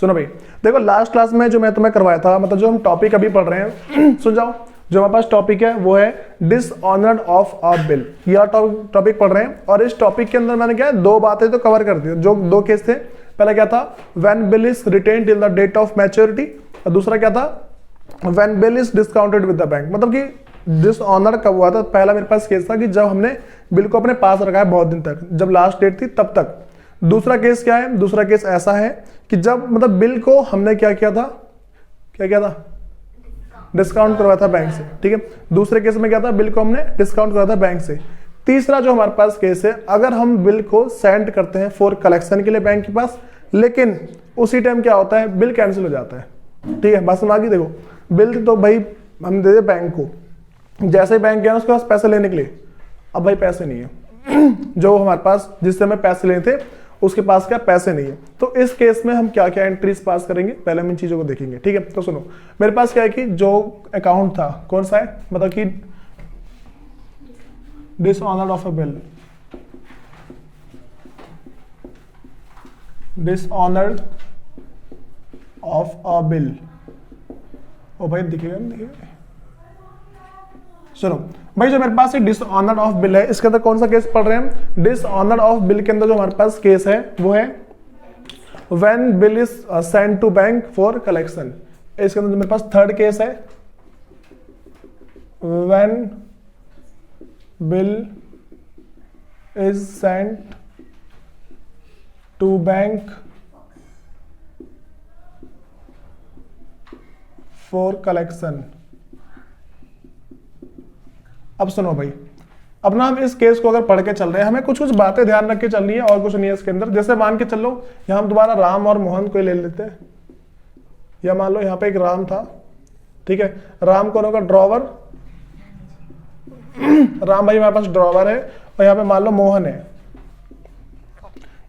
सुनो भाई, देखो लास्ट क्लास में जो मैं तुम्हें करवाया था, मतलब जो हम टॉपिक अभी पढ़ रहे हैं सुन जाओ, जो हमारे पास टॉपिक है वो है डिसऑनर्ड ऑफ अ बिल, यह टॉपिक पढ़ रहे हैं। और इस टॉपिक के अंदर मैंने क्या है, दो बातें तो कवर कर दी, जो दो केस थे। पहला क्या था, when bill is retained till the date of maturity, और दूसरा क्या था, when bill is discounted with the bank. मतलब कि डिसऑनर्ड कब हुआ था, पहला मेरे पास केस था कि जब हमने बिल को अपने पास रखा है बहुत दिन तक, जब लास्ट डेट थी तब तक। दूसरा केस क्या है, दूसरा केस ऐसा है कि जब मतलब बिल को हमने क्या किया था, क्या किया था, डिस्काउंट करवाया था बैंक से, ठीक है। दूसरे केस में क्या था, बिल को हमने डिस्काउंट करवाया था बैंक से। तीसरा जो हमारे पास केस है, अगर हम बिल को सेंड करते हैं फॉर कलेक्शन के लिए बैंक के पास, लेकिन उसी टाइम क्या होता है, बिल कैंसिल हो जाता है, ठीक है। बात समझ आ गई। देखो बिल तो भाई हम दे दे बैंक को, जैसे ही बैंक गया उसके पास पैसे लेने के लिए, अब भाई पैसे नहीं है जो हमारे पास जिससे हमें पैसे लेने थे उसके पास क्या पैसे नहीं है। तो इस केस में हम क्या क्या एंट्रीज पास करेंगे, पहले हम इन चीजों को देखेंगे, ठीक है। तो सुनो, मेरे पास क्या है कि जो अकाउंट था कौन सा है, मतलब कि dishonoured of a bill, dishonoured of a bill, ओ भाई दिखेगा नहीं दिखेगा। सुनो भाई, जो मेरे पास डिसऑनर्ड ऑफ बिल है, इसके अंदर कौन सा केस पढ़ रहे हैं हम, डिसऑनर्ड ऑफ बिल के अंदर जो हमारे पास केस है वो है when bill is send to bank for collection. इसके अंदर जो मेरे पास थर्ड केस है, when bill is sent to bank for collection. अब सुनो भाई, अब ना हम इस केस को अगर पढ़ के चल रहे हैं, हमें कुछ कुछ बातें ध्यान रख के चलनी है और कुछ नहीं है इसके अंदर। जैसे मान के चलो, यहां हम दोबारा राम और मोहन को ले लेते हैं, या मान लो यहां पे एक राम था, ठीक है। राम कौन होगा, ड्रॉवर, राम भाई हमारे पास ड्रॉवर है, और यहां पे मान लो मोहन है,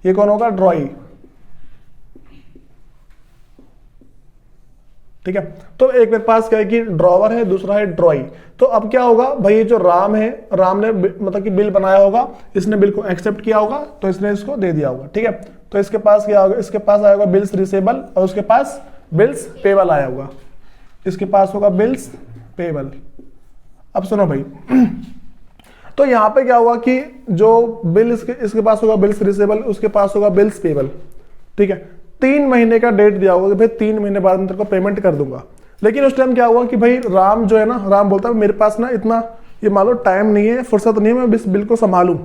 ये कौन होगा, ड्रॉई, ठीक है। तो एक मेरे पास क्या है कि ड्रॉवर है, दूसरा है ड्रॉई। तो अब क्या होगा भाई, ये जो राम है, राम ने मतलब कि बिल बनाया होगा, इसने बिल को एक्सेप्ट किया होगा, तो इसने इसको दे दिया होगा, ठीक है। तो इसके पास क्या होगा, इसके पास आया होगा बिल्स रिसेबल, और उसके पास बिल्स पेबल आया होगा, इसके पास होगा बिल्स पेबल। अब सुनो भाई तो यहां पे क्या होगा कि जो बिल इसके पास होगा बिल्स रिसेबल, उसके पास होगा बिल्स पेबल, ठीक है। 3 महीने का डेट दिया होगा कि भाई 3 महीने बाद मैं तेरे को पेमेंट कर दूंगा। लेकिन उस टाइम क्या हुआ कि भाई राम जो है ना, राम बोलता है मेरे पास ना इतना ये मान लो टाइम नहीं है, फुर्सत नहीं है, मैं इस बिल को संभालूं।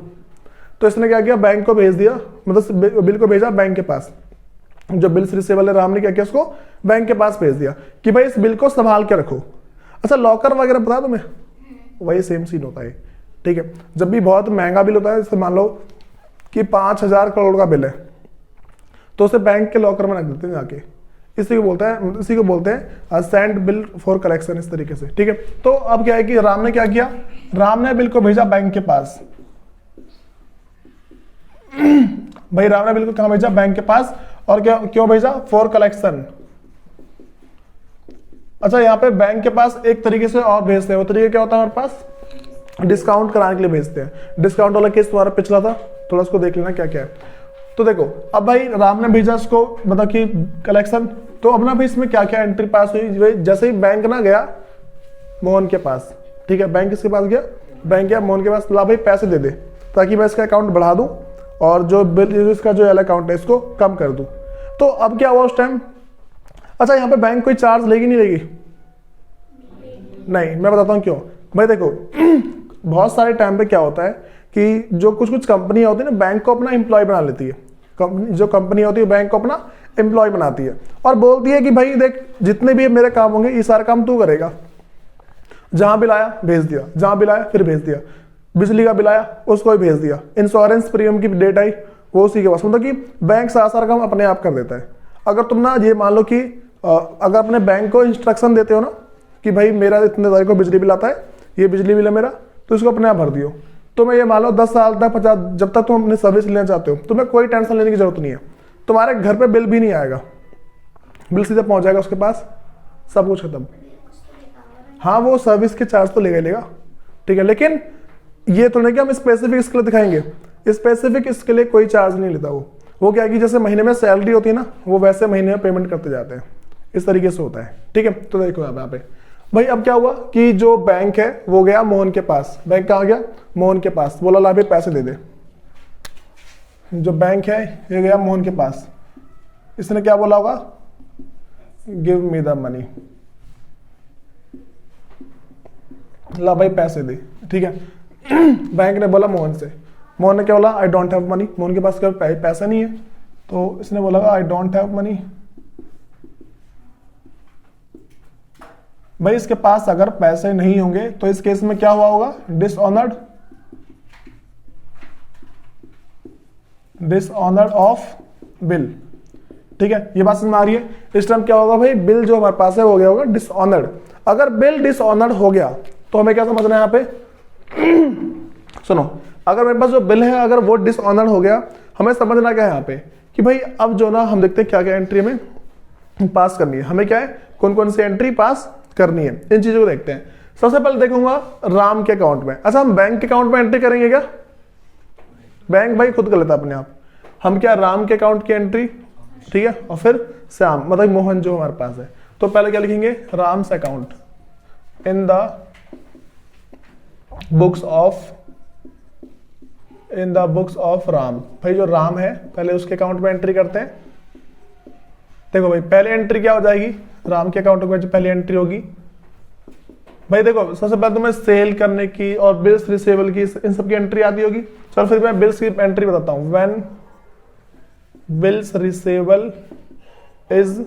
तो इसने क्या किया, बैंक को भेज दिया, मतलब बिल को भेजा बैंक के पास। जो बिल्स रिसेबल है, राम ने क्या किया, उसको बैंक के पास भेज दिया कि भाई इस बिल को संभाल के रखो। अच्छा लॉकर वगैरह बता दो मैं, वही सेम सीन होता है, ठीक है। जब भी बहुत महंगा बिल होता है, जैसे मान लो कि 5,000 करोड़ का बिल है, तो उसे बैंक के लॉकर में रख देते हैं जाके, इसी को बोलते हैं सेंड बिल फॉर कलेक्शन, इस तरीके से, ठीक है। तो अब क्या है कि राम ने क्या किया, राम ने बिल को भेजा बैंक के पास भाई राम ने बिल को कहां भेजा, बैंक के पास। और क्या क्यों भेजा, फॉर कलेक्शन। अच्छा यहाँ पे बैंक के पास एक तरीके से और भेजते हैं, वो तरीके क्या होता है हमारे पास, डिस्काउंट कराने के लिए भेजते हैं। डिस्काउंट वाला केस तुम्हारा पिछला था, थोड़ा उसको देख लेना क्या क्या है। तो देखो अब भाई राम ने भेजा इसको, मतलब कि कलेक्शन। तो अब ना भाई इसमें क्या क्या एंट्री पास हुई, जैसे ही बैंक ना गया मोहन के पास, ठीक है, बैंक किसके पास गया, बैंक गया मोहन के पास, ला भाई पैसे दे दे ताकि मैं इसका अकाउंट बढ़ा दूं और जो बिल इसका जो एल अकाउंट है इसको कम कर दूं। तो अब क्या हुआ उस टाइम, अच्छा यहाँ पे बैंक कोई चार्ज लेगी नहीं लेगी, नहीं, मैं बताता हूँ क्यों भाई। देखो बहुत सारे टाइम पे क्या होता है कि जो कुछ कुछ कंपनियां होती है ना, बैंक को अपना एम्प्लॉय बना लेती है। जो कंपनी होती है बैंक को अपना एम्प्लॉय बनाती है और बोलती है कि भाई देख जितने भी मेरे काम होंगे ये सारा काम तू करेगा। जहां बिल आया भेज दिया, जहां बिल आया फिर भेज दिया, बिजली का बिल आया उसको ही भेज दिया, इंश्योरेंस प्रीमियम की डेट आई वो उसी के पास, मतलब कि बैंक सारा काम अपने आप कर देता है। अगर तुम ना ये मान लो कि अगर अपने बैंक को इंस्ट्रक्शन देते हो ना कि भाई मेरा इतने तारीख को बिजली बिल आता है, ये बिजली बिल है मेरा, तो इसको अपने आप भर दियो। तो मैं ये मान लो 10 साल तक 50, जब तक तुम अपनी सर्विस लेना चाहते हो तुम्हें कोई टेंशन लेने की जरूरत नहीं है, तुम्हारे घर पे बिल भी नहीं आएगा, बिल सीधे पहुंच जाएगा उसके पास, सब कुछ खत्म। हाँ वो सर्विस के चार्ज तो लेगा, ठीक है, लेकिन ये तो नहीं कि हम स्पेसिफिक इसके लिए दिखाएंगे, स्पेसिफिक इसके लिए कोई चार्ज नहीं लेता वो। वो क्या है कि जैसे महीने में सैलरी होती है ना, वो वैसे महीने में पेमेंट करते जाते हैं, इस तरीके से होता है। ठीक है, तो देखो यहाँ पे भाई अब क्या हुआ कि जो बैंक है वो गया मोहन के पास। बैंक कहाँ गया? मोहन के पास। बोला ला भाई पैसे दे दे। जो बैंक है ये गया मोहन के पास, इसने क्या बोला होगा? गिव मी द मनी, ला भाई पैसे दे। ठीक है, बैंक ने बोला मोहन से, मोहन ने क्या बोला? I don't have money. Mohan के पास क्या पैसा नहीं है, तो इसने बोला आई डोंट हैव मनी। भाई इसके पास अगर पैसे नहीं होंगे तो इस केस में क्या हुआ होगा? Dishonoured, dishonoured of bill. ठीक है, ये बात समझ में आ रही है? इस टाइम क्या होगा भाई? बिल जो हमारे पास है वो गया होगा डिसऑनर्ड। अगर बिल डिसऑनर्ड हो गया तो हमें क्या समझना है यहाँ पे? सुनो, अगर मेरे पास जो बिल है अगर वो डिसऑनर्ड हो गया, हमें समझना क्या है यहाँ पे कि भाई अब जो ना हम देखते हैं क्या क्या एंट्री में पास करनी है, हमें क्या है कौन कौन सी एंट्री पास करनी है, इन चीजों को देखते हैं। सबसे पहले देखूंगा राम के अकाउंट में। अच्छा, हम बैंक के अकाउंट में एंट्री करेंगे क्या? बैंक भाई खुद कर लेता अपने आप। हम क्या राम के अकाउंट की एंट्री, ठीक है, और फिर श्याम मतलब मोहन जो हमारे पास है, तो पहले क्या लिखेंगे? Ram's account in the books of Ram. भाई जो राम है पहले उसके अकाउंट में एंट्री करते हैं। देखो भाई पहले एंट्री क्या हो जाएगी? राम के अकाउंट में जो पहली एंट्री होगी भाई, देखो सबसे पहले तो मैं सेल करने की और बिल्स रिसीवेबल की इन सब की एंट्री आती होगी। चलो फिर मैं बिल्स की एंट्री बताता हूं। When bills receivable is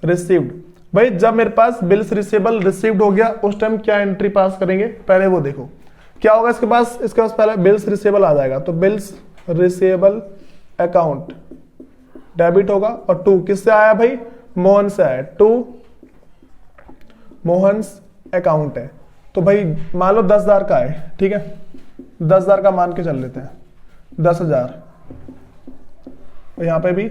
received, भाई जब मेरे पास बिल्स रिसीवेबल रिसीव्ड हो गया उस टाइम क्या एंट्री पास करेंगे पहले वो देखो। क्या होगा इसके पास पहले बिल्स रिसीवेबल आ जाएगा, तो बिल्स रिसीवेबल अकाउंट डेबिट होगा। और टू किससे आया भाई? मोहन से आया। टू मोहन्स अकाउंट है, तो भाई मान लो 10,000 का है। ठीक है, 10,000 का मान के चल लेते हैं, 10,000, यहां पे भी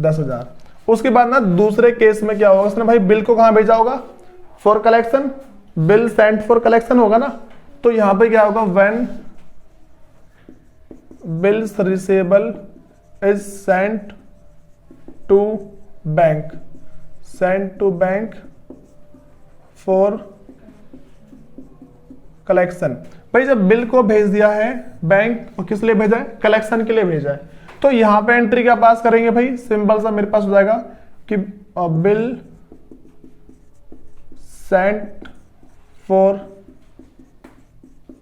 10,000। उसके बाद ना दूसरे केस में क्या होगा? उसने भाई बिल को कहां भेजा होगा? For collection, bill sent for collection होगा ना, तो यहां पे क्या होगा? When bills receivable is sent to bank, sent to bank for collection. भाई जब बिल को भेज दिया है बैंक, और किस लिए भेजा है? कलेक्शन के लिए भेजा है, तो यहां पे एंट्री क्या पास करेंगे भाई? सिंपल सा मेरे पास हो जाएगा कि bill sent for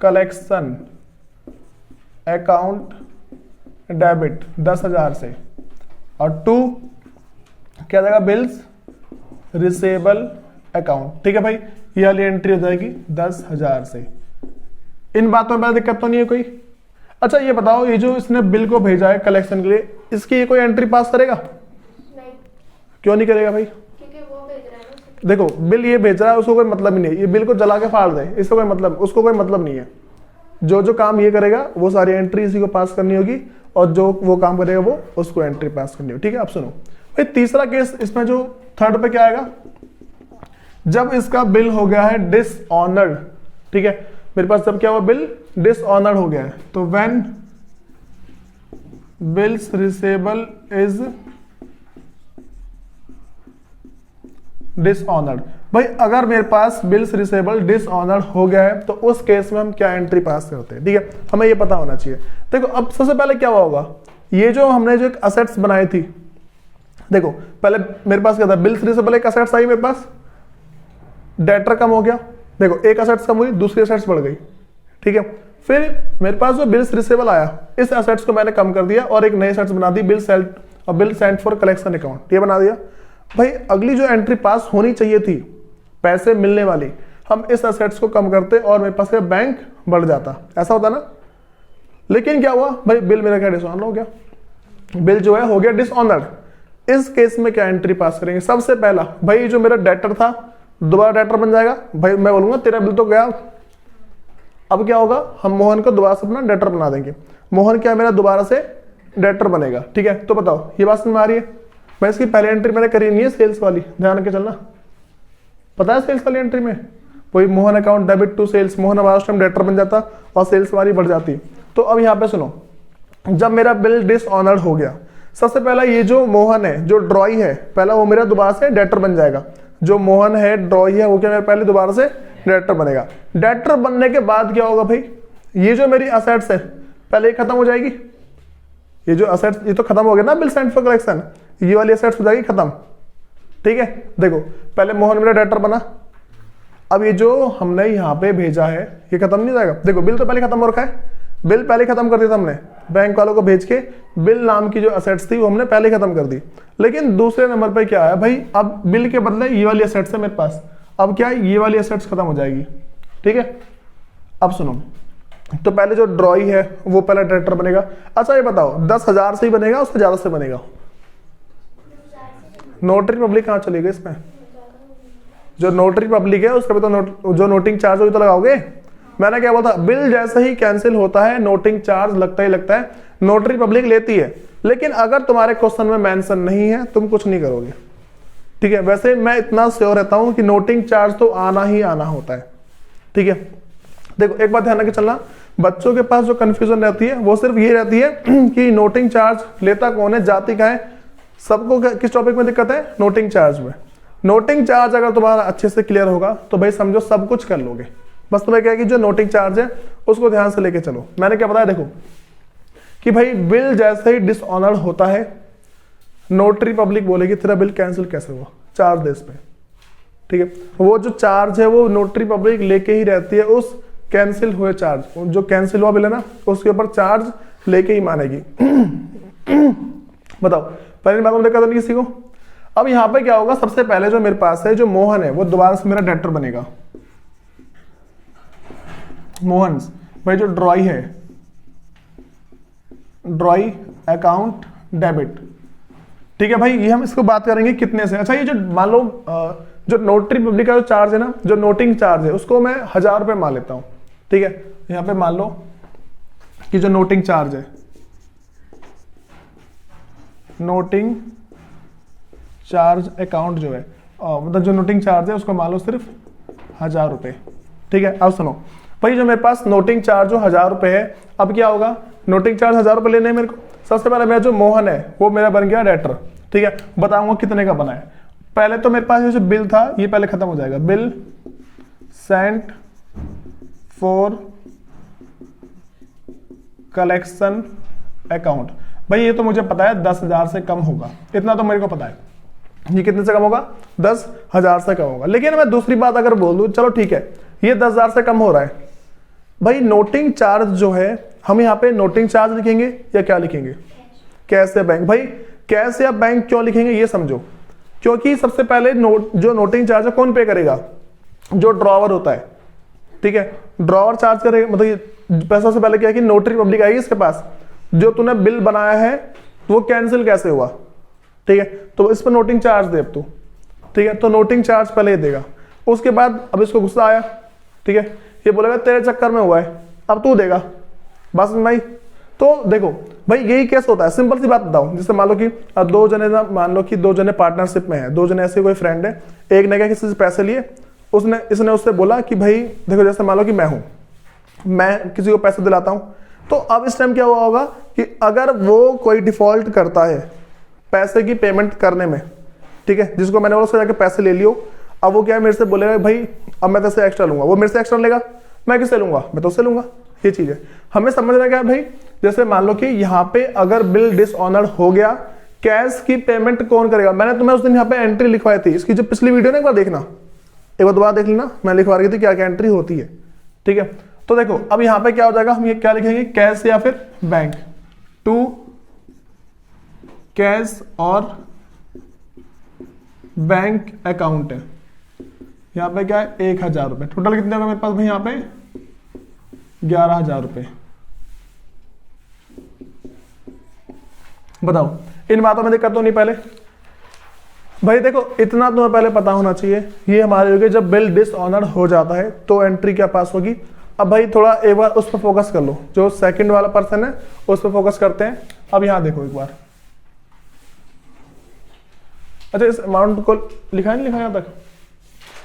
collection account debit 10,000 से, और टू क्या जाएगा? Bills receivable account. ठीक है भाई, ये वाली एंट्री हो जाएगी 10,000 से। इन बातों में दिक्कत तो नहीं है कोई? अच्छा ये बताओ, ये जो इसने बिल को भेजा है कलेक्शन के लिए, इसकी ये कोई एंट्री पास करेगा? नहीं। क्यों नहीं करेगा भाई? क्योंकि वो भेज रहा है ना। देखो बिल ये भेज रहा है, उसको कोई मतलब ही नहीं है, ये बिल को जला के फाड़ दे, इसको कोई मतलब, उसको कोई मतलब नहीं है। जो जो काम ये करेगा वो सारी एंट्री इसी को पास करनी होगी, और जो वो काम करेगा वो उसको एंट्री पास करनी होगी। ठीक है, अब सुनो भाई तीसरा केस इसमें जो थर्ड पे क्या आएगा? जब इसका बिल हो गया है डिसऑनर्ड। ठीक है, मेरे पास जब क्या हुआ? बिल डिसऑनर्ड हो गया है, तो when bills receivable is dishonoured. भाई अगर मेरे पास बिल्स रिसीवेबल डिसऑनर्ड हो गया है तो उस केस में हम क्या एंट्री पास करते हैं? ठीक है, हमें ये पता होना चाहिए। देखो अब सबसे पहले क्या हुआ होगा? ये जो हमने जो एक असेट्स बनाई थी, देखो पहले मेरे पास क्या था? बिल्स रिसीवेबल एक असेट्स आई मेरे पास, डेटर कम हो गया। देखो एक असेट्स कम हुई, दूसरी असेट्स बढ़ गई। ठीक है, फिर मेरे पास जो बिल्स रिसीवेबल आया, इस असेट्स को मैंने कम कर दिया और एक नई असेट्स बना दी, बिल सेल्ट और bill sent for collection account, ये बना दिया। भाई अगली जो एंट्री पास होनी चाहिए थी पैसे मिलने वाली, हम इस असेट्स को कम करते और मेरे पास का बैंक बढ़ जाता, ऐसा होता ना। लेकिन क्या हुआ भाई? बिल मेरा क्या डिसऑनर हो गया, बिल जो है हो गया डिसऑनर्ड। इस केस में क्या एंट्री पास करेंगे? सबसे पहला भाई जो मेरा डेटर था दोबारा डेटर बन जाएगा। भाई मैं बोलूंगा तेरा बिल तो गया, अब क्या होगा? हम मोहन को दोबारा से अपना डेटर बना देंगे। मोहन क्या मेरा दोबारा से डेटर बनेगा। ठीक है, तो बताओ ये बात समझ में आ रही है? भाई इसकी पहली एंट्री मैंने करी नहीं है सेल्स वाली, ध्यान रख के चलना। पता है सेल्स वाली एंट्री में वही Mohan account debit to sales, Mohan हमारा उस टाइम डेटर बन जाता और सेल्स हमारी बढ़ जाती। तो अब यहाँ पे सुनो, जब मेरा बिल डिसऑनर्ड हो गया, सबसे पहला ये जो मोहन है, जो ड्रॉई है, पहला वो मेरा दोबारा से डेटर बन जाएगा। जो मोहन है, ड्रॉई है, वो क्या मेरा पहले दोबारा से डेटर बनेगा। डेटर बनने के बाद क्या होगा भाई, ये जो मेरी असेट्स है पहले ये खत्म हो जाएगी। ये जो असेट्स, ये तो खत्म हो गया ना बिल सेंट फॉर कलेक्शन, ये वाली असेट्स हो जाएगी खत्म। ठीक है, देखो पहले मोहन मेरा डेटर बना, अब ये जो हमने यहाँ पे भेजा है ये खत्म नहीं हो जाएगा। देखो बिल तो पहले खत्म हो रखा है, बिल पहले खत्म कर दिया था हमने, बैंक वालों को भेज के बिल नाम की जो असेट्स थी वो हमने पहले खत्म कर दी। लेकिन दूसरे नंबर पे क्या है भाई, अब बिल के बदले ये वाली असेट्स है मेरे पास, अब क्या है, ये वाली असेट्स खत्म हो जाएगी। ठीक है, अब सुनो, तो पहले जो ड्रॉई है वो पहले डायरेक्टर बनेगा। अच्छा ये बताओ 10,000 से ही बनेगा उससे ज्यादा से बनेगा? नोटरी पब्लिक कहाँ चली गई इसमें? जो नोटरी पब्लिक है उसका भी तो जो नोटिंग चार्ज होगी तो लगाओगे। मैंने क्या बोला था, बिल जैसे ही कैंसिल होता है नोटिंग चार्ज लगता ही लगता है, नोटरी पब्लिक लेती है। लेकिन अगर तुम्हारे क्वेश्चन में मेंशन नहीं है तुम कुछ नहीं करोगे। ठीक है, वैसे मैं इतना श्योर रहता हूं कि नोटिंग चार्ज तो आना ही आना होता है। ठीक है, देखो एक बात ध्यान रख चलना, बच्चों के पास जो कंफ्यूजन रहती है वो सिर्फ ये रहती है कि नोटिंग चार्ज लेता कौन है, जाति का है। सबको किस टॉपिक में दिक्कत है? नोटिंग चार्ज में। नोटिंग चार्ज अगर तुम्हारा अच्छे से क्लियर होगा तो भाई समझो सब कुछ कर लोगे। बस तुम्हें क्या है कि जो नोटिंग चार्ज है उसको ध्यान से लेके चलो। मैंने क्या बताया, देखो कि भाई बिल जैसे ही डिसऑनर्ड होता है नोटरी पब्लिक बोलेगी तेरा बिल कैंसिल कैसे हुआ, चार्ज दे इस पे। ठीक है, वो जो चार्ज है वो नोटरी पब्लिक लेके ही रहती है, उस कैंसिल हुए चार्ज, जो कैंसिल हुआ बिल है ना उसके ऊपर चार्ज लेके ही मानेगी। बताओ, पहली बात देखा तो नहीं किसी को। अब यहां पे क्या होगा, सबसे पहले जो मेरे पास है जो मोहन है वो दोबारा से मेरा डेटर बनेगा। मोहन भाई जो ड्रॉई है, ड्रॉई अकाउंट डेबिट। ठीक है भाई, ये हम इसको बात करेंगे कितने से। अच्छा ये जो मान लो जो नोटरी पब्लिक का जो चार्ज है ना, जो नोटिंग चार्ज है उसको मैं 1000 रुपए मान लेता हूं। ठीक है, यहां पे मान लो कि जो नोटिंग चार्ज है, नोटिंग चार्ज अकाउंट जो है मतलब जो नोटिंग चार्ज है उसको मान लो सिर्फ 1000 रुपए। ठीक है, अब सुनो भाई जो मेरे पास नोटिंग चार्ज जो 1000 रुपए है, अब क्या होगा, नोटिंग चार्ज 1000 रुपए लेने हैं मेरे को। सबसे पहले मेरा जो मोहन है वो मेरा बन गया डेटर। ठीक है, बताऊंगा कितने का बना है। पहले तो मेरे पास ये जो बिल था ये पहले खत्म हो जाएगा, bill sent for collection account. भाई ये तो मुझे पता है 10,000 से कम होगा, इतना तो मेरे को पता है। ये कितने से कम होगा? 10,000 से कम होगा। लेकिन मैं दूसरी बात अगर बोल दूं, चलो ठीक है ये 10,000 से कम हो रहा है, भाई नोटिंग चार्ज जो है हम यहाँ पे नोटिंग चार्ज लिखेंगे या क्या लिखेंगे? कैश या बैंक। भाई कैश या बैंक क्यों लिखेंगे ये समझो, क्योंकि सबसे पहले जो नोटिंग चार्ज है कौन पे करेगा? जो ड्रॉवर होता है। ठीक है, ड्रॉवर चार्ज करेगा, मतलब पैसा से पहले क्या है कि नोटरी पब्लिक आएगी इसके पास, जो तूने बिल बनाया है वो कैंसिल कैसे हुआ। ठीक है, तो इस पर नोटिंग चार्ज दे अब तू। ठीक है, तो नोटिंग चार्ज पहले देगा, उसके बाद अब इसको गुस्सा आया, ठीक है, ये बोलेगा तेरे चक्कर में हुआ है, अब तू देगा। बस भाई, तो देखो भाई यही केस होता है। सिंपल सी बात बताओ, जैसे मान लो कि दो जने ना, मान लो कि दो जने पार्टनरशिप में है, दो जने ऐसे कोई फ्रेंड है, एक ने क्या किसी से पैसे लिए, इसने उससे बोला कि भाई देखो जैसे मान लो कि मैं किसी को पैसे दिलाता हूं, तो अब इस टाइम क्या हुआ होगा कि अगर वो कोई डिफॉल्ट करता है पैसे की पेमेंट करने में, ठीक है, जिसको मैंने उससे जाके पैसे ले लियो, अब वो क्या है मेरे से बोलेगा भाई अब मैं तेरे एक्स्ट्रा लूंगा, वो मेरे से एक्स्ट्रा लेगा, मैं किससे लूंगा? मैं तो उससे लूंगा। ये चीज है, हमें समझना क्या है भाई, जैसे मान लो कि यहाँ पे अगर बिल डिसऑनर्ड हो गया, कैश की पेमेंट कौन करेगा? मैंने तुम्हें उस दिन यहाँ पे एंट्री लिखवाई थी, इसकी जो पिछली वीडियो ना एक बार देखना, एक बार दोबारा देख लेना, मैं लिखवा रही थी क्या क्या एंट्री होती है। ठीक है, तो देखो अब यहाँ पे क्या हो जाएगा, हम ये क्या लिखेंगे, कैश या फिर बैंक, टू कैश और बैंक अकाउंट है। यहाँ पे क्या है 1000 रुपए, टोटल कितने होगा मेरे पास भाई? यहाँ पे 11,000 रुपए। बताओ इन बातों में दिक्कत तो नहीं? पहले भाई देखो इतना तुम्हें पहले पता होना चाहिए, ये हमारे होगी जब बिल डिसऑनर्ड हो जाता है तो एंट्री क्या पास होगी। अब भाई थोड़ा एक बार उस पर फोकस कर लो, जो सेकंड वाला पर्सन है उस पर फोकस करते हैं। अब यहां देखो एक बार, अच्छा इस अमाउंट को लिखा नहीं लिखा यहां तक,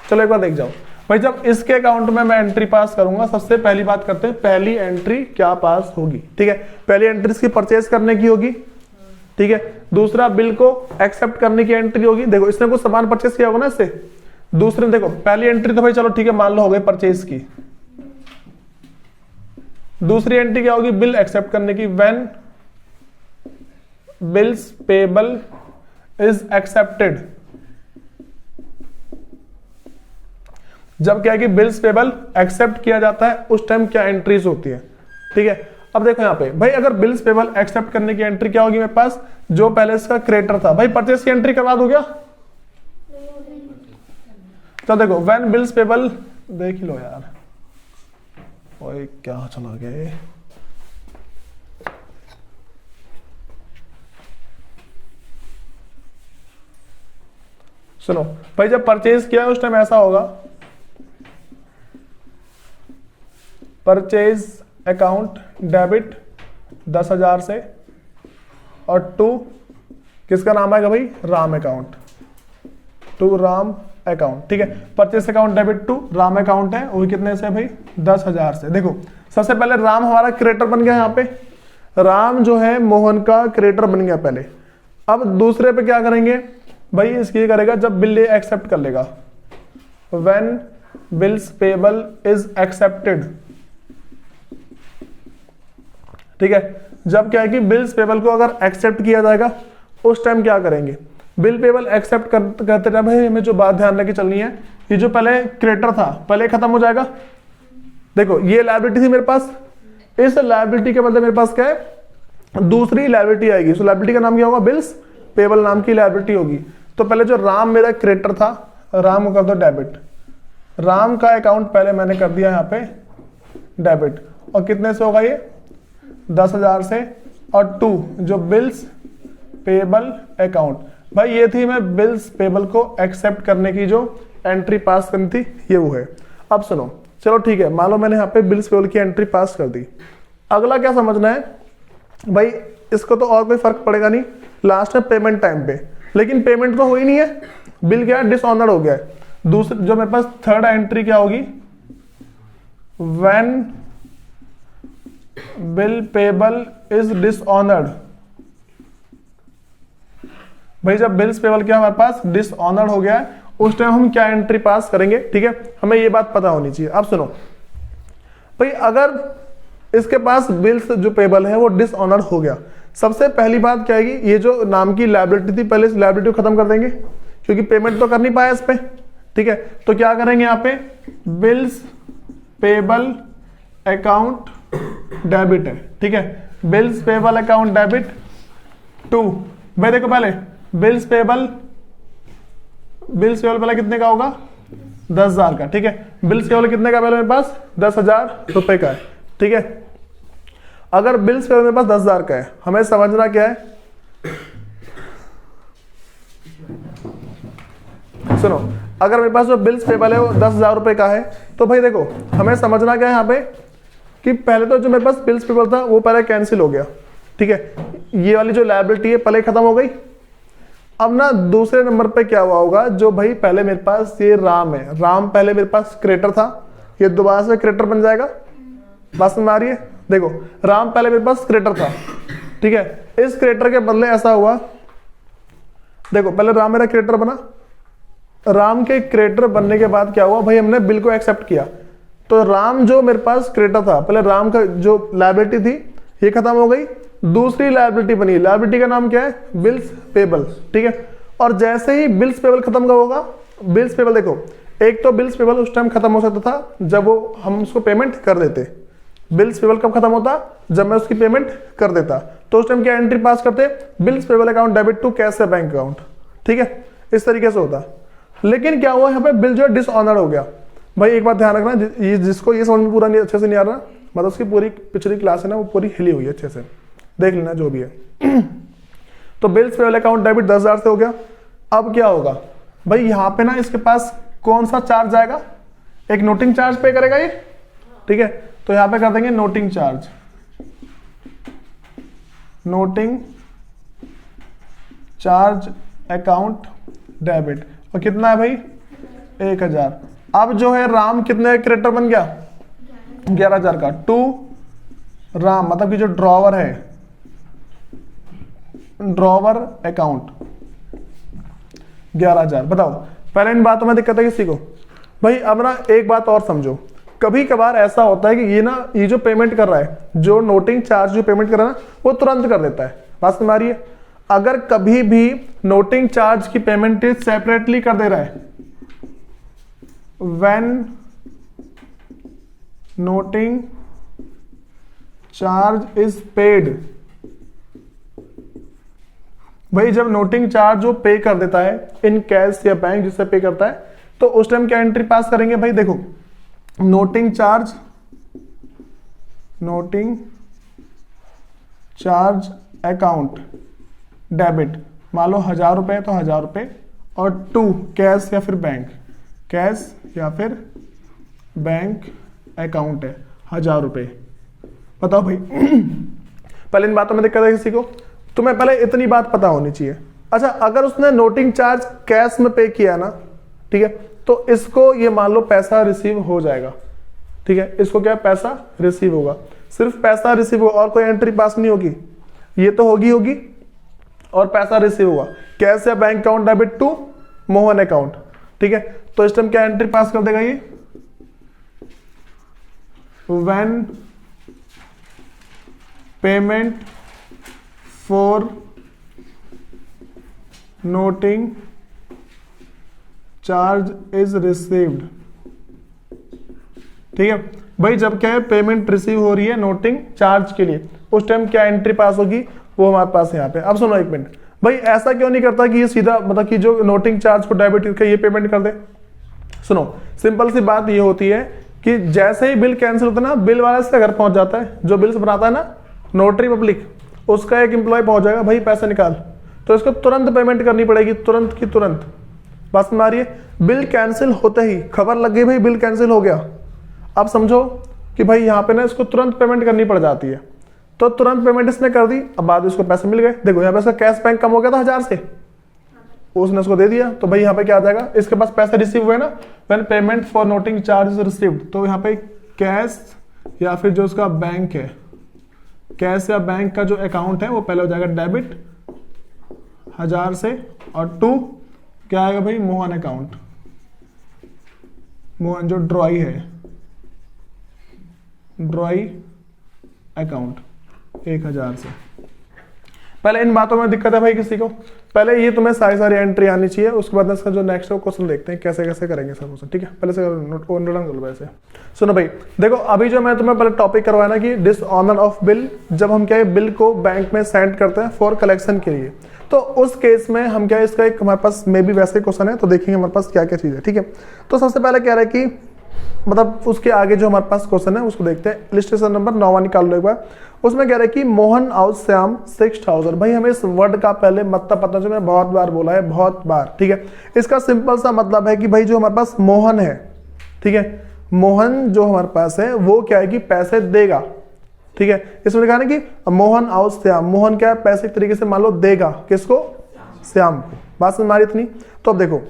चलो एक बार देख जाओ। भाई जब इसके अकाउंट में मैं एंट्री पास करूंगा, सबसे पहली बात करते हैं, पहली एंट्री क्या पास होगी, ठीक है। पहली एंट्री इसकी परचेज करने की होगी, ठीक है। दूसरा बिल को एक्सेप्ट करने की एंट्री होगी। देखो इसने कुछ सामान परचेज किया होगा ना इससे। दूसरे देखो पहली एंट्री तो भाई चलो ठीक है मान लो हो गई परचेज की। दूसरी एंट्री क्या होगी, बिल एक्सेप्ट करने की, when bills payable is accepted. जब क्या है कि बिल्स पेबल एक्सेप्ट किया जाता है उस टाइम क्या एंट्रीज होती है, ठीक है। अब देखो यहाँ पे भाई अगर बिल्स पेबल एक्सेप्ट करने की एंट्री क्या होगी मेरे पास, जो पहले इसका क्रेडिटर था, भाई परचेस की एंट्री करवा दो क्या। तो देखो व्हेन बिल्स पेबल, देख लो यार ओए क्या चला गया। सुनो भाई जब परचेज किया उस टाइम ऐसा होगा, परचेज अकाउंट डेबिट 10,000 से, और टू किसका नाम आएगा भाई, Ram account, to Ram account, ठीक है। Purchase account debit to Ram account है, वो कितने से भाई 10,000 से। देखो सबसे पहले राम हमारा क्रेडिटर बन गया, यहाँ पे राम जो है मोहन का क्रेडिटर बन गया पहले। अब दूसरे पे क्या करेंगे भाई, इसकी करेगा जब बिल एक्सेप्ट कर लेगा, when bills payable is accepted, ठीक है। जब क्या है कि बिल्स पेबल को अगर एक्सेप्ट किया जाएगा उस टाइम क्या करेंगे, बिल पेबल एक्सेप्ट करते टाइम भाई हमें जो बात ध्यान रखी चलनी है, ये जो पहले क्रेडिटर था पहले खत्म हो जाएगा। देखो ये लायबिलिटी थी मेरे पास, इस लायबिलिटी के बदले मेरे पास क्या है, दूसरी लायबिलिटी आएगी। उस लायबिलिटी का नाम क्या होगा, बिल्स पेबल नाम की लायबिलिटी होगी। तो पहले जो राम मेरा क्रेडिटर था, राम को कर दो डेबिट, राम का अकाउंट पहले मैंने कर दिया यहाँ पे डेबिट, और कितने से होगा ये 10,000 से, और टू जो बिल्स पेबल अकाउंट, भाई ये थी मैं बिल्स पेबल को एक्सेप्ट करने की जो एंट्री पास करनी थी, ये वो है। अब सुनो चलो ठीक है, मान लो मैंने यहाँ पे बिल्स पेबल की एंट्री पास कर दी। अगला क्या समझना है भाई, इसको तो और कोई फर्क पड़ेगा नहीं लास्ट में पेमेंट टाइम पे, लेकिन पेमेंट तो हो ही नहीं है, बिल क्या है डिसऑनर्ड हो गया है। दूसरी जो मेरे पास थर्ड एंट्री क्या होगी, when bill payable is dishonoured. भाई जब बिल्स पेबल क्या हमारे पास डिसऑनर्ड हो गया है उस टाइम हम क्या एंट्री पास करेंगे, ठीक है। हमें ये बात पता होनी चाहिए। अब सुनो भाई अगर इसके पास बिल्स जो पेबल है वो डिसऑनर्ड हो गया, सबसे पहली बात क्या आएगी, ये जो नाम की लायबिलिटी थी पहले इस लायबिलिटी को खत्म कर देंगे, क्योंकि पेमेंट तो कर नहीं पाया इस पे, ठीक है। तो क्या करेंगे यहाँ पे, बिल्स पेबल अकाउंट डेबिट है, ठीक है। Bills payable account debit to, भाई देखो पहले बिल्स पेबल पहले कितने का होगा 10,000 का, ठीक है। बिल्स पेबल कितने का पहले मेरे पास 10,000 रुपए का है, ठीक है। अगर बिल्स पेबल मेरे पास 10,000 का है, हमें समझना क्या है, सुनो अगर मेरे पास जो बिल्स पेबल है वो 10,000 रुपए का है, तो भाई देखो हमें समझना क्या है यहाँ पे कि पहले तो जो मेरे पास बिल्स पेबल था वो पहले कैंसिल हो गया, ठीक है। ये वाली जो लायबिलिटी है पहले खत्म हो गई। अब ना दूसरे नंबर पे क्या हुआ होगा, जो भाई पहले मेरे पास ये राम है, राम पहले मेरे पास क्रेडिटर था, ये दोबारा से क्रेडिटर बन जाएगा, बात समझ आ रही है। देखो राम पहले मेरे पास क्रेडिटर था, ठीक है। इस क्रेडिटर के बदले ऐसा हुआ, देखो पहले राम मेरा क्रेडिटर बना, राम के क्रेडिटर बनने के बाद क्या हुआ भाई, हमने बिल को एक्सेप्ट किया, तो राम जो मेरे पास क्रेडिटर था, पहले राम का जो लायबिलिटी थी ये खत्म हो गई, दूसरी लायबिलिटी बनी, लायबिलिटी का नाम क्या है, बिल्स पेबल, ठीक है। और जैसे ही बिल्स पेबल खत्म होगा, बिल्स पेबल देखो एक तो बिल्स पेबल उस टाइम खत्म हो सकता था जब वो हम उसको पेमेंट कर देते, बिल्स पेबल कब खत्म होता, जब मैं उसकी पेमेंट कर देता, तो उस टाइम क्या एंट्री पास करते, bills payable account debit to cash या बैंक अकाउंट, ठीक है। इस तरीके से होता। लेकिन क्या हुआ यहाँ पे, बिल जो है डिसऑनर हो गया। भाई एक बात ध्यान रखना, जिसको ये समझ में पूरा नहीं अच्छे से नहीं आ रहा, मतलब उसकी पूरी पिछली क्लास है ना वो पूरी हिली हुई है, अच्छे से देख लेना जो भी है। तो बिल्स पेबल अकाउंट डेबिट 10,000 से हो गया। अब क्या होगा भाई, यहाँ पे ना इसके पास कौन सा चार्ज आएगा, एक नोटिंग चार्ज पे करेगा ये, ठीक है। तो यहाँ पे कर देंगे noting charge, noting charge account debit, और कितना है भाई 1,000। अब जो है राम कितने क्रेडिटर बन गया, 11,000 का। टू राम मतलब कि जो ड्रॉवर है, ड्रॉवर अकाउंट 11,000। बताओ पहले इन बातों में दिक्कत है किसी को? भाई अब ना एक बात और समझो, कभी कभार ऐसा होता है कि ये जो पेमेंट कर रहा है, जो नोटिंग चार्ज जो पेमेंट कर रहा है ना, वो तुरंत कर देता है। बात समझ आ रही है? अगर कभी भी नोटिंग चार्ज की पेमेंट सेपरेटली कर दे रहा है, when noting charge is paid, भाई जब नोटिंग चार्ज जो पे कर देता है इन कैश या बैंक जिससे पे करता है, तो उस टाइम क्या एंट्री पास करेंगे? भाई देखो, नोटिंग चार्ज अकाउंट डेबिट, मान लो 1,000 रुपए तो 1,000 रुपए, और टू कैश या फिर बैंक, कैश या फिर बैंक अकाउंट है 1,000 रुपए। बताओ भाई पहले इन बातों में दिक्कत है किसी को? तुम्हें पहले इतनी बात पता होनी चाहिए। अच्छा, अगर उसने नोटिंग चार्ज कैश में पे किया ना, ठीक है, तो इसको ये मान लो पैसा रिसीव हो जाएगा। ठीक है, इसको क्या पैसा रिसीव होगा, सिर्फ पैसा रिसीव होगा और कोई एंट्री पास नहीं होगी। ये तो होगी और पैसा रिसीव होगा, कैश या bank account debit to Mohan account. ठीक है, तो इस टाइम क्या एंट्री पास कर देगा ये? When payment for noting charge is received. ठीक है भाई, जब क्या है पेमेंट रिसीव हो रही है नोटिंग चार्ज के लिए, उस टाइम क्या एंट्री पास होगी? वो हमारे पास यहाँ पे। अब सुनो एक मिनट, भाई ऐसा क्यों नहीं करता कि ये सीधा मतलब कि जो नोटिंग चार्ज को डेबिट करके ये पेमेंट कर दे? सुनो, सिंपल सी बात ये होती है कि जैसे ही बिल कैंसिल होता है ना, बिल वाला इसका घर पहुंच जाता है, जो बिल्स बनाता है ना नोटरी पब्लिक, उसका एक एम्प्लॉय पहुंच जाएगा, भाई पैसे निकाल, तो इसको तुरंत पेमेंट करनी पड़ेगी, तुरंत की तुरंत। बस मारिए, बिल कैंसिल होते ही खबर लग गई भाई बिल कैंसिल हो गया, अब समझो कि भाई यहाँ पे ना इसको तुरंत पेमेंट करनी पड़ जाती है, तो तुरंत पेमेंट इसने कर दी। अब बाद में इसको पैसे मिल गए। देखो यहाँ पे इसका कैश बैंक कम हो गया था 1,000 से, उसने उसको दे दिया, तो भाई यहाँ पे क्या आ जाएगा? इसके पास पैसे रिसीव हुए ना, when payment for noting charge is received, तो यहाँ पे कैश या फिर जो उसका बैंक है, कैश या बैंक का जो अकाउंट है वो पहले हो जाएगा डेबिट 1,000 से, और टू क्या आएगा भाई? मोहन अकाउंट, मोहन जो ड्रॉई है, ड्रॉई अकाउंट 1,000 से। पहले इन बातों में दिक्कत है भाई किसी को? पहले ये तुम्हें सारी एंट्री आनी चाहिए, उसके बाद इसका जो नेक्स्ट क्वेश्चन देखते हैं कैसे कैसे करेंगे सब क्वेश्चन। ठीक है, पहले से नोट कर लो ऐसे। सुनो भाई, देखो अभी जो मैं तुम्हें पहले टॉपिक करवाया ना कि डिसऑनर ऑफ बिल, जब हम क्या है बिल को बैंक में सेंड करते हैं फॉर कलेक्शन के लिए, तो उस केस में हम क्या, इसका एक हमारे पास मे बी वैसे क्वेश्चन है, तो देखेंगे हमारे पास क्या क्या चीज़ है। ठीक है, तो सबसे पहले कह रहा है कि मतलब उसके आगे जो हमारे पास क्वेश्चन है उसको देखते हैं। इलस्ट्रेशन नंबर 9 निकाल लो एक बार। उसमें कह रहा है कि मोहन आउट श्याम 6,000। भाई हमें इस वर्ड का पहले मतलब पता चले, मैंने बहुत बार बोला है, बहुत बार। ठीक है, इसका सिंपल सा मतलब है कि भाई जो हमारे पास मोहन है, ठीक है, मोहन जो हमारे पास है वो क्या है कि पैसे देगा। ठीक है, इसमें लिखा है कि मोहन आउट श्याम, मोहन क्या है पैसे एक तरीके से मान लो देगा, किसको? श्याम को। बात समझ आ रही इतनी? तो अब देखो,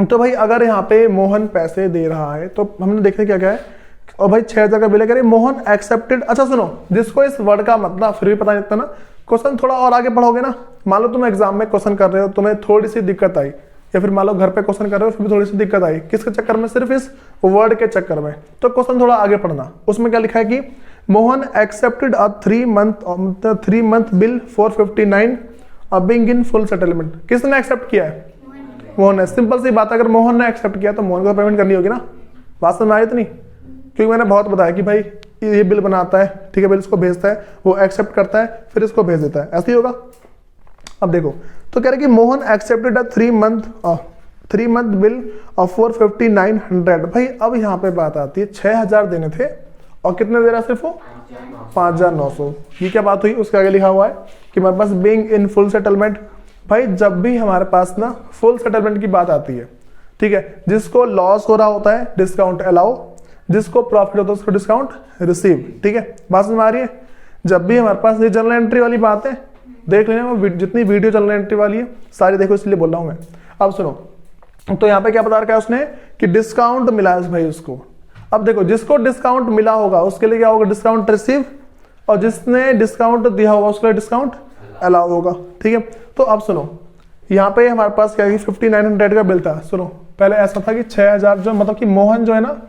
तो भाई अगर यहाँ पे मोहन पैसे दे रहा है तो हमने देखा क्या क्या है, और भाई 6,000 का बिल है, कह रहे मोहन एक्सेप्टेड। अच्छा सुनो, जिसको इस वर्ड का मतलब फिर भी पता नहीं लगता ना, क्वेश्चन थोड़ा और आगे पढ़ोगे ना, मान लो तुम एग्जाम में क्वेश्चन कर रहे हो, तुम्हें थोड़ी सी दिक्कत आई, या फिर मान लो घर पे क्वेश्चन कर रहे हो फिर भी थोड़ी सी दिक्कत आई, किसके चक्कर में? सिर्फ इस वर्ड के चक्कर में। तो क्वेश्चन थोड़ा आगे पढ़ना, उसमें क्या लिखा है कि Mohan accepted a 3 month bill 459 being in full settlement. किसने एक्सेप्ट किया है? मोहन ने। सिंपल सी बात, अगर मोहन ने एक्सेप्ट किया तो मोहन को पेमेंट करनी होगी ना। बात समझ में आई इतनी? क्योंकि मैंने बहुत बताया कि भाई ये बिल बनाता है, ठीक है, बिल इसको भेजता है, वो एक्सेप्ट करता है, फिर इसको भेज देता है, ऐसे ही होगा। अब देखो, तो कह रहे कि Mohan accepted a 3 month bill of 45900। भाई अब यहाँ पे बात आती है, 6,000 देने थे और कितने दे रहा सिर्फ वो? 5,900। ये क्या बात हुई? उसके आगे लिखा हुआ है कि हमारे पास बीइंग इन फुल सेटलमेंट। भाई जब भी हमारे पास ना फुल सेटलमेंट की बात आती है, ठीक है, जिसको लॉस हो रहा होता है डिस्काउंट अलाउ, जिसको प्रॉफिट होता है उसको डिस्काउंट रिसीव। ठीक है, बात समझ आ रही है? जब भी हमारे पास ये जनरल एंट्री वाली बात है, देख लेना, वो जितनी वीडियो जनरल एंट्री वाली है सारी देखो, इसलिए बोल रहा हूं मैं। अब सुनो, तो यहाँ पे क्या बता रखा है उसने कि डिस्काउंट मिला है भाई उसको। अब देखो जिसको डिस्काउंट मिला होगा उसके लिए क्या होगा, डिस्काउंट रिसीव, और जिसने डिस्काउंट दिया होगा उसके लिए डिस्काउंट अलाउ होगा। ठीक है, तो अब सुनो यहाँ पे हमारे पास क्या है, 5900 का बिल था। सुनो पहले ऐसा था कि 6000 जो मतलब कि मोहन जो है ना,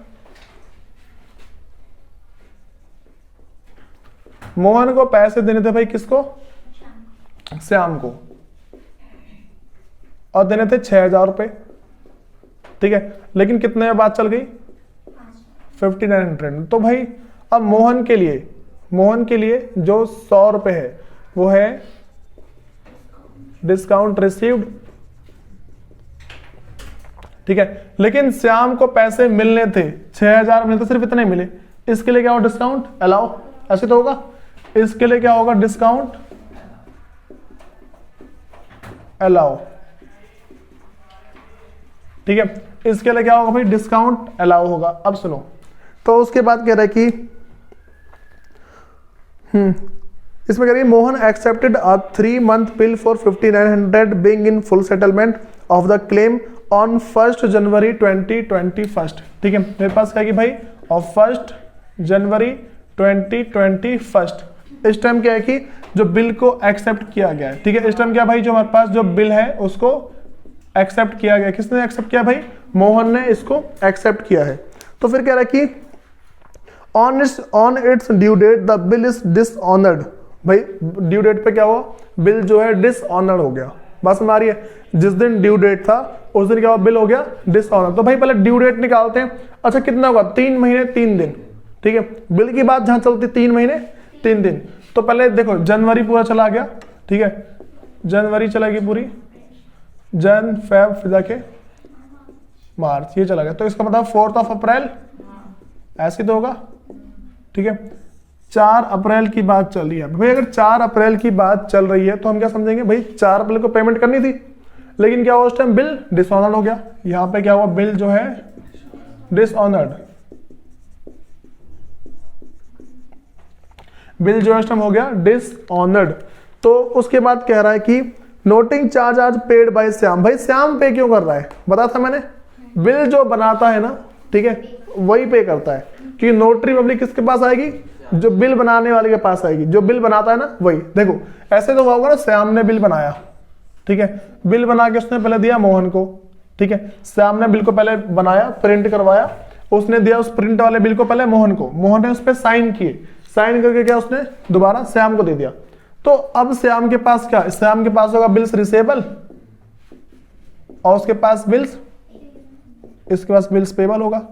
मोहन को पैसे देने थे भाई किसको, श्याम को, और देने थे 6000 रुपए। ठीक है, लेकिन कितने में बात चल गई, 5900। तो भाई अब मोहन के लिए जो 100 रुपए है वो है डिस्काउंट रिसीव्ड। ठीक है, लेकिन श्याम को पैसे मिलने थे 6000 मिलते, सिर्फ इतने मिले, इसके लिए क्या होगा, डिस्काउंट अलाउ। ऐसे तो होगा, इसके लिए क्या होगा, डिस्काउंट अलाउ। ठीक है, इसके लिए क्या होगा भाई, डिस्काउंट अलाउ होगा। अब सुनो, तो उसके बाद कह रहा है कि इसमें कह रही है Mohan accepted a 3 month bill for 5900 being in full settlement of the claim on 1 जनवरी 2021। ठीक है, मेरे पास क्या है कि भाई ऑफ 1 जनवरी 2021, इस टाइम क्या है कि जो बिल को एक्सेप्ट किया गया है। ठीक है, इस टाइम क्या भाई, जो हमारे पास जो बिल है उसको एक्सेप्ट किया गया। किसने एक्सेप्ट किया भाई, मोहन ने इसको एक्सेप्ट किया है। तो फिर कह रहा है कि on its due date the bill is dishonoured. भाई ड्यू डेट पे क्या हुआ, बिल जो है डिसऑनर्ड हो गया। बात समझ आ रही है, जिस दिन ड्यू डेट था उस दिन क्या हुआ, बिल हो गया डिसऑनर्ड। तो भाई पहले ड्यू डेट निकालते हैं। अच्छा कितना होगा, 3 महीने 3 दिन। ठीक है, बिल की बात जहां चलती 3 महीने 3 दिन। तो पहले देखो जनवरी पूरा चला गया। ठीक है, जनवरी चलेगी पूरी, जन फेब फिर जाके मार्च, ये चला गया। तो इसका मतलब 4 अप्रैल ऐसे तो होगा। ठीक है, 4 अप्रैल की बात चल रही है भाई। अगर 4 अप्रैल की बात चल रही है तो हम क्या समझेंगे भाई, 4 अप्रैल को पेमेंट करनी थी, लेकिन क्या हुआ उस टाइम, बिल डिसऑनर्ड हो गया। यहां पे क्या हुआ, बिल जो है डिसऑनर्ड, बिल जो है उस टाइम हो गया डिसऑनर्ड। तो उसके बाद कह रहा है कि नोटिंग चार्ज आज पेड बाय श्याम। भाई श्याम पे क्यों कर रहा है, बता था मैंने, बिल जो बनाता है ना, ठीक है, वही पे करता है। कि नोटरी पब्लिक किसके पास आएगी, जो बिल बनाने वाले के पास आएगी। जो बिल बनाता है ना वही। देखो ऐसे तो होगा ना, श्याम ने बिल बनाया, ठीक है, बिल बना के उसने पहले दिया मोहन को। ठीक है, श्याम ने बिल को पहले बनाया, प्रिंट करवाया, उसने दिया उस प्रिंट वाले बिल को पहले मोहन को, मोहन ने उस पर साइन किए, साइन करके क्या उसने दोबारा श्याम को दे दिया। तो अब श्याम के पास क्या, श्याम के पास होगा बिल्स रिसेबल, और उसके पास बिल्स, इसके पास बिल्स पेबल होगा।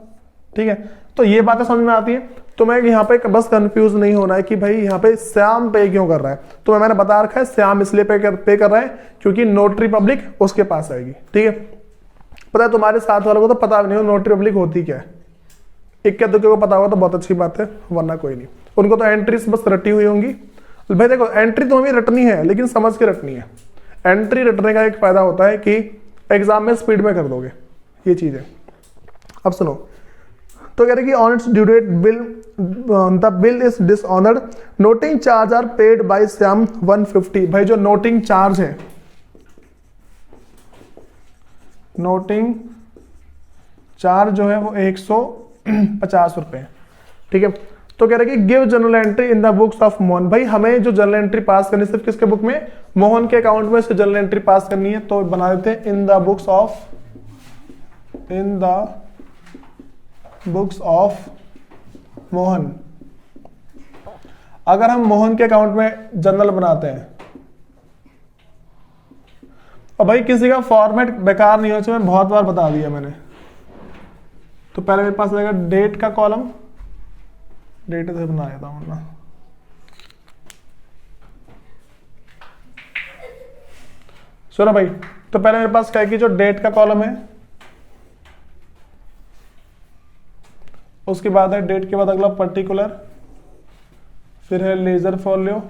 ठीक है, तो ये बातें समझ में आती है। तो मैं यहाँ पे बस कंफ्यूज नहीं होना है कि भाई यहाँ पे श्याम पे क्यों कर रहा है। तो मैंने बता रखा है श्याम इसलिए पे कर रहा है क्योंकि नोटरी पब्लिक उसके पास आएगी। ठीक है, पता है तुम्हारे साथ वालों को तो पता भी नहीं हो नोटरी पब्लिक होती क्या है। इक्के दुक्के को पता होगा तो बहुत अच्छी बात है, वरना कोई नहीं। उनको तो एंट्रीज बस रटी हुई होंगी। भाई देखो एंट्री तो हमें रटनी है, लेकिन समझ के रटनी है। एंट्री रटने का एक फायदा होता है कि एग्जाम में स्पीड में कर दोगे, ये चीज है। अब सुनो, तो कह रहे कि on its due date bill the bill is dishonoured, noting charge are paid by Shyam 150। भाई जो नोटिंग चार्ज है, नोटिंग चार्ज जो है वो 150 रुपए। ठीक है, तो कह रहे कि give general entry in the books of Mohan. भाई हमें जो जनरल एंट्री पास करनी सिर्फ किसके बुक में, मोहन के अकाउंट में से जनरल एंट्री पास करनी है। तो बना देते हैं in the books of Mohan. अगर हम मोहन के अकाउंट में जनरल बनाते हैं, और भाई किसी का फॉर्मेट बेकार नहीं हो चाहिए, मैं बहुत बार बता दिया मैंने। तो पहले मेरे पास रहेगा डेट का कॉलम, डेट से बना देता हूं ना, सुनो भाई। तो पहले मेरे पास क्या है कि जो डेट का कॉलम है, उसके बाद है डेट के बाद अगला पर्टिकुलर, फिर है लेजर फॉलियो,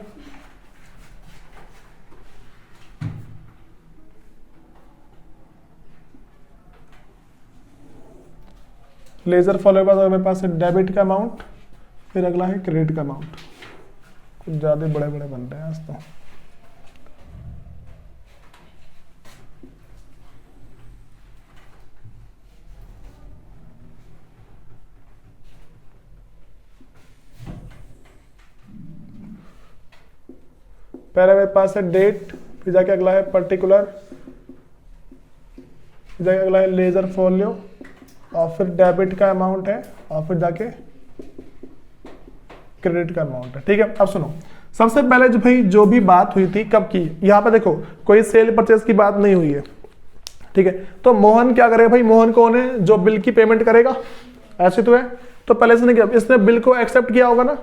लेजर फॉलो के बाद मेरे पास है डेबिट का अमाउंट, फिर अगला है क्रेडिट का अमाउंट। कुछ ज्यादा बड़े बड़े बन रहे हैं आज तो। पहले मेरे पास है डेट, फिर जाके अगला है पर्टिकुलर, फिर जाके अगला है लेजर फोलियो, और फिर डेबिट का अमाउंट है, और फिर जाके क्रेडिट का अमाउंट है। ठीक है, अब सुनो, सबसे पहले जो भाई जो भी बात हुई थी कब की, यहाँ पे देखो कोई सेल परचेज की बात नहीं हुई है। ठीक है, तो मोहन क्या करेगा भाई, मोहन कौन है जो बिल की पेमेंट करेगा, ऐसे तो है। तो पहले से नहीं किया, इसने बिल को एक्सेप्ट किया होगा ना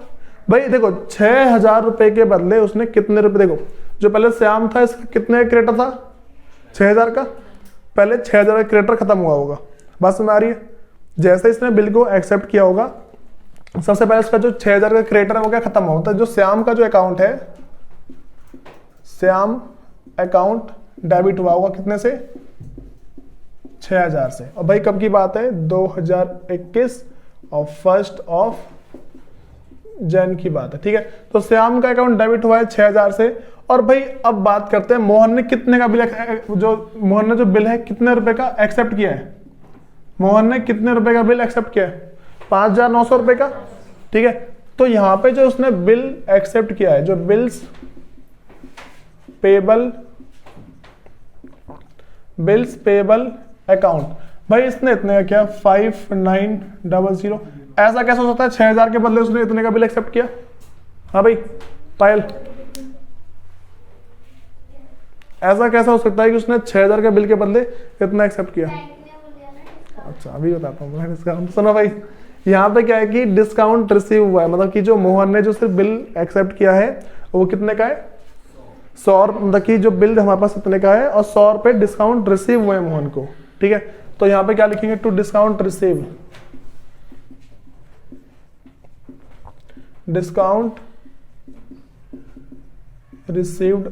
भाई। देखो 6,000 रुपए के बदले उसने कितने रुपए, देखो जो पहले श्याम था इसका कितने क्रेडिटर था, 6,000 का, पहले 6,000 का क्रेडिटर खत्म हुआ होगा, बात समझ आ रही है। जैसे इसने बिल को एक्सेप्ट किया होगा, सबसे पहले इसका जो 6,000 का क्रेडिटर है वो क्या खत्म होता है, जो श्याम का जो अकाउंट है, श्याम अकाउंट डेबिट हुआ होगा कितने से, 6,000 से। और भाई कब की बात है, 2021 और 1 जनवरी की बात है। ठीक है, तो श्याम का अकाउंट डेबिट हुआ है 6,000 से। और भाई अब बात करते हैं मोहन ने कितने का बिल, मोहन ने जो बिल है कितने रुपए का एक्सेप्ट किया है, मोहन ने कितने रुपए का बिल एक्सेप्ट किया है, 5,900 रुपए का। ठीक है, तो यहां पे जो उसने बिल एक्सेप्ट किया है, जो बिल्स पेबल अकाउंट, भाई इसने इतने का किया 5900। ऐसा कैसे हो सकता है 6,000 के बदले उसने इतने का बिल एक्सेप्ट किया। हाँ भाई पायल, ऐसा कैसा हो सकता है कि उसने 6,000 के बिल के बदले इतना एक्सेप्ट किया। अच्छा अभी बताता हूँ इसका, सुनो भाई, यहाँ पे क्या है कि डिस्काउंट रिसीव हुआ है, मतलब कि जो मोहन ने जो सिर्फ बिल एक्सेप्ट किया है वो कितने का है, 100, मतलब कि जो बिल हमारे पास इतने का है और 100 रुपए डिस्काउंट रिसीव हुए मोहन को। ठीक है, तो यहाँ पे क्या लिखेंगे, to discount receive, discount received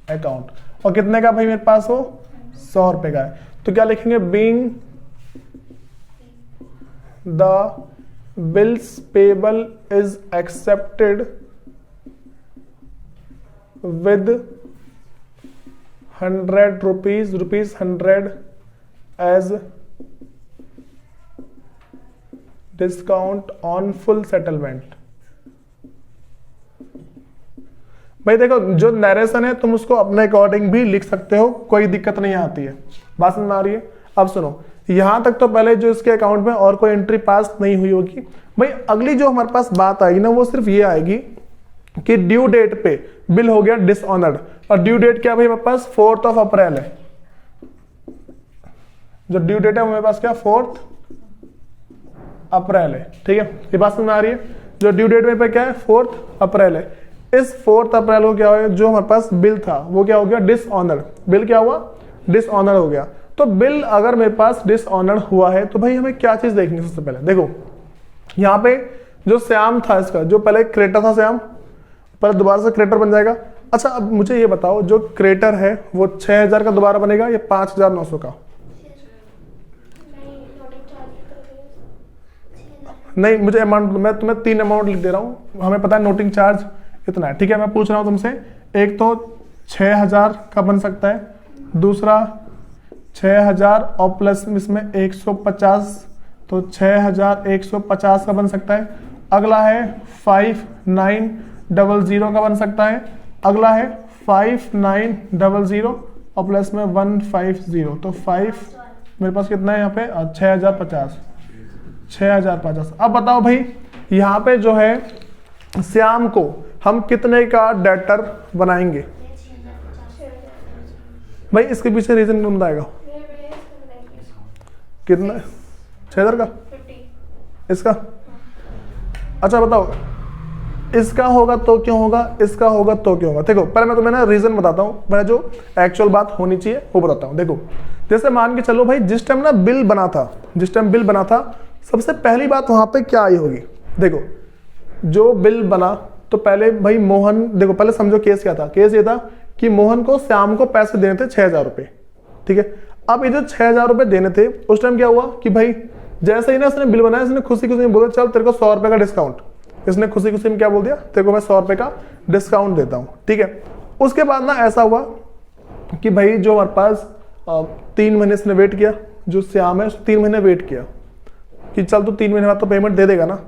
account, और कितने का भाई मेरे पास हो, 100 रुपए का है। तो क्या लिखेंगे, being the bills payable is accepted with 100 rupees, rupees 100 as discount on full settlement। भाई देखो जो नरेशन है तुम उसको अपने अकॉर्डिंग भी लिख सकते हो, कोई दिक्कत नहीं आती है, बात समझ में आ रही है। अब सुनो, यहां तक तो पहले जो इसके अकाउंट में और कोई एंट्री पास नहीं हुई होगी। भाई अगली जो हमारे पास बात आएगी ना वो सिर्फ ये आएगी कि ड्यू डेट पे बिल हो गया डिसऑनर्ड, और ड्यू डेट क्या भाई मेरे पास 4 अप्रैल है, जो ड्यू डेट है वो मेरे पास क्या 4 अप्रैल है। ठीक है, ये बात समझ में आ रही है, जो ड्यू डेट में पे क्या है 4 अप्रैल है। इस 4 अप्रैल को क्या हो गया, जो हमारे पास बिल था वो क्या हो गया डिसऑनर्ड, बिल क्या हुआ डिसऑनर्ड हो गया। तो बिल अगर मेरे पास डिसऑनर्ड हुआ है तो भाई हमें क्या चीज देखनी है, सबसे पहले देखो यहाँ पे जो श्याम था इसका, जो पहले क्रेडिटर था श्याम, पर दोबारा से क्रेडिटर बन जाएगा। अच्छा अब मुझे ये बताओ जो क्रेडिटर है वो 6,000 का दोबारा बनेगा या 5,900 का, नहीं मुझे अमाउंट, मैं तुम्हें 3 अमाउंट लिख दे रहा हूँ, हमें पता है नोटिंग चार्ज इतना है। ठीक है, मैं पूछ रहा हूँ तुमसे, एक तो 6,000 का बन सकता है, दूसरा 6,000 और प्लस इसमें 150, तो 6,150 का बन सकता है। अगला है 5,900 का बन सकता है, अगला है 5,900 और प्लस में 150, तो 5 मेरे पास कितना है यहाँ पे 6,050, 6,050। अब बताओ भाई यहाँ पे जो है श्याम को हम कितने का डेटर बनाएंगे, भाई इसके पीछे रीजन कौन बताएगा, कितना 6,000 का, इसका, अच्छा बताओ इसका होगा तो क्यों होगा, इसका होगा तो क्यों होगा। देखो पहले मैं तुम्हें ना रीजन बताता हूँ, मैं जो एक्चुअल बात होनी चाहिए वो बताता हूँ। देखो जैसे मान के चलो भाई जिस टाइम ना बिल बना था, जिस टाइम बिल बना था सबसे पहली बात वहां पे क्या आई होगी, देखो जो बिल बना तो पहले भाई मोहन, देखो पहले समझो केस क्या था, केस ये था कि मोहन को श्याम को पैसे देने थे 6,000 रुपए। ठीक है, अब ये जो 6,000 रुपए देने थे उस टाइम क्या हुआ कि भाई जैसे ही ना इसने बिल बनाया, इसने खुशी खुशी में बोला चल तेरे को 100 रुपए का डिस्काउंट, इसने खुशी खुशी में क्या बोल दिया, तेरे को मैं 100 रुपए का डिस्काउंट देता हूँ। ठीक है, उसके बाद ना ऐसा हुआ कि भाई जो हमारे पास 3 महीने इसने वेट किया, जो श्याम है 3 महीने वेट किया कि चल तू 3 महीने बाद तो पेमेंट दे देगा ना।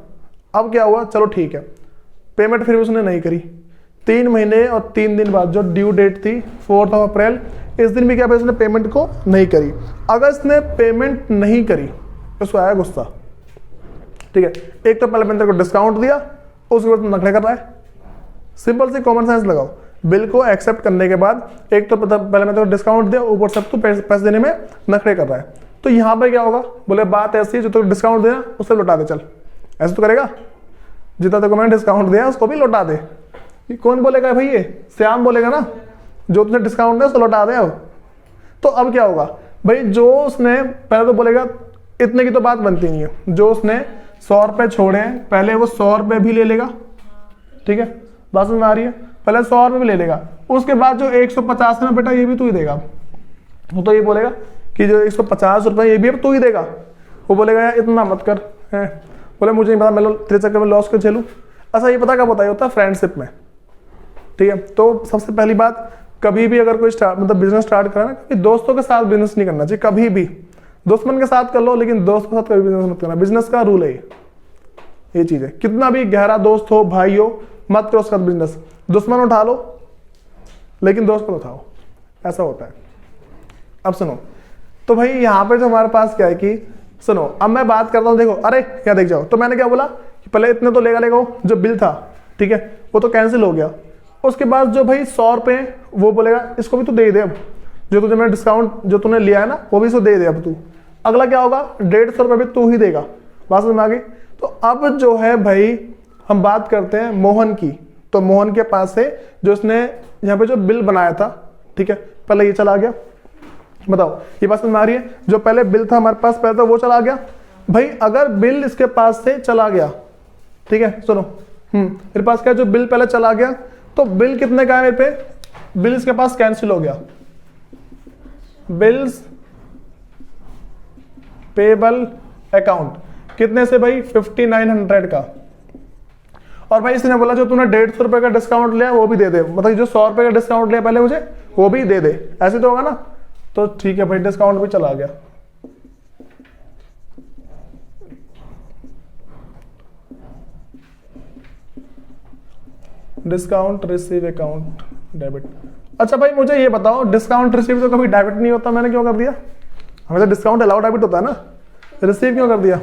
अब क्या हुआ, चलो ठीक है, पेमेंट फिर उसने नहीं करी, 3 महीने और 3 दिन बाद जो ड्यू डेट थी 4 अप्रैल, इस दिन भी क्या भाई इसने पेमेंट को नहीं करी। अगर इसने पेमेंट नहीं करी उसको आया गुस्सा, ठीक है। एक तो पहले मैंने तेरे को डिस्काउंट दिया, उसके बाद तुम नखरे कर रहा है। सिंपल सी कॉमन सेंस लगाओ। बिल को एक्सेप्ट करने के बाद एक तो पहले मैं तेरे को डिस्काउंट दिया, ऊपर सब तो पैसे देने में नखरे कर रहा है। तो यहाँ पे क्या होगा, बोले बात ऐसी है जो तो डिस्काउंट दिया उसे लौटा दे, चल ऐसे तो करेगा। जितना तेरे को मैंने डिस्काउंट दिया उसको भी लौटा दे। कौन बोलेगा भाई, ये श्याम बोलेगा ना, जो तुमने डिस्काउंट दिया उसको लौटा दे। अब तो अब क्या होगा भाई, जो उसने पहले तो बोलेगा इतने की तो बात बनती नहीं है। जो उसने 100 रुपए छोड़े हैं पहले वो 100 रुपए भी ले लेगा, ठीक है, बात समझ में आ रही है। पहले 100 रुपए भी ले लेगा, उसके बाद जो 150 है ना बेटा ये भी तू ही देगा। वो तो ये बोलेगा कि जो 150 रुपए ये भी अब तू ही देगा। वो बोलेगा यार इतना मत कर है, बोले मुझे नहीं पता मैं तेरे चक्कर में लॉस क्यों झेलूं। अच्छा ये पता कब होता है फ्रेंडशिप में, ठीक है। तो सबसे पहली बात, कभी भी अगर कोई मतलब बिजनेस स्टार्ट करा ना, कभी दोस्तों के साथ बिजनेस नहीं करना चाहिए। कभी भी दुश्मन के साथ कर लो, लेकिन दोस्त के साथ कभी बिजनेस मत करना। बिजनेस का रूल है ये चीज है। कितना भी गहरा दोस्त हो, भाई हो, मत करो उसका बिजनेस। दुश्मन उठा लो लेकिन दोस्त को उठाओ, ऐसा होता है। अब सुनो, तो भाई यहाँ पे जो हमारे पास क्या है कि सुनो, अब मैं बात करता हूँ, देखो अरे क्या देख जाओ। तो मैंने क्या बोला कि पहले इतने तो लेगा जो बिल था, ठीक है, वो तो कैंसिल हो गया। उसके बाद जो भाई 100 रुपए वो बोलेगा इसको भी तो दे दे, अब जो तुझे मैंने डिस्काउंट जो तूने लिया है ना वो भी इसको दे दे। अब तू अगला क्या होगा, 150 रुपये भी तू ही देगा। बात समझ में आ गई। तो अब जो है भाई हम बात करते हैं मोहन की। तो मोहन के पास से जो उसने यहाँ पे जो बिल बनाया था, ठीक है, पहले ये चला गया। बताओ ये बात समझ में आ रही है। जो पहले बिल था हमारे पास पहले तो वो चला गया। भाई अगर बिल इसके पास से चला गया, ठीक है, सुनो, मेरे पास क्या जो बिल पहले चला गया, तो बिल कितने का है मेरे पे, बिल इसके पास कैंसिल हो गया। बिल्स पेबल अकाउंट कितने से भाई, 5900 का। और भाई इसने बोला जो तूने 150 रुपए का डिस्काउंट लिया वो भी दे दे, मतलब जो 100 रुपए का डिस्काउंट लिया पहले मुझे वो भी दे दे। ऐसे तो होगा ना। तो ठीक है भाई, डिस्काउंट भी चला गया। Discount receive account debit. अच्छा भाई मुझे ये बताओ, डिस्काउंट रिसीव तो कभी डेबिट नहीं होता, मैंने क्यों कर दिया? हमेशा डिस्काउंट अलाउ डेबिट होता है ना, रिसीव क्यों कर दिया?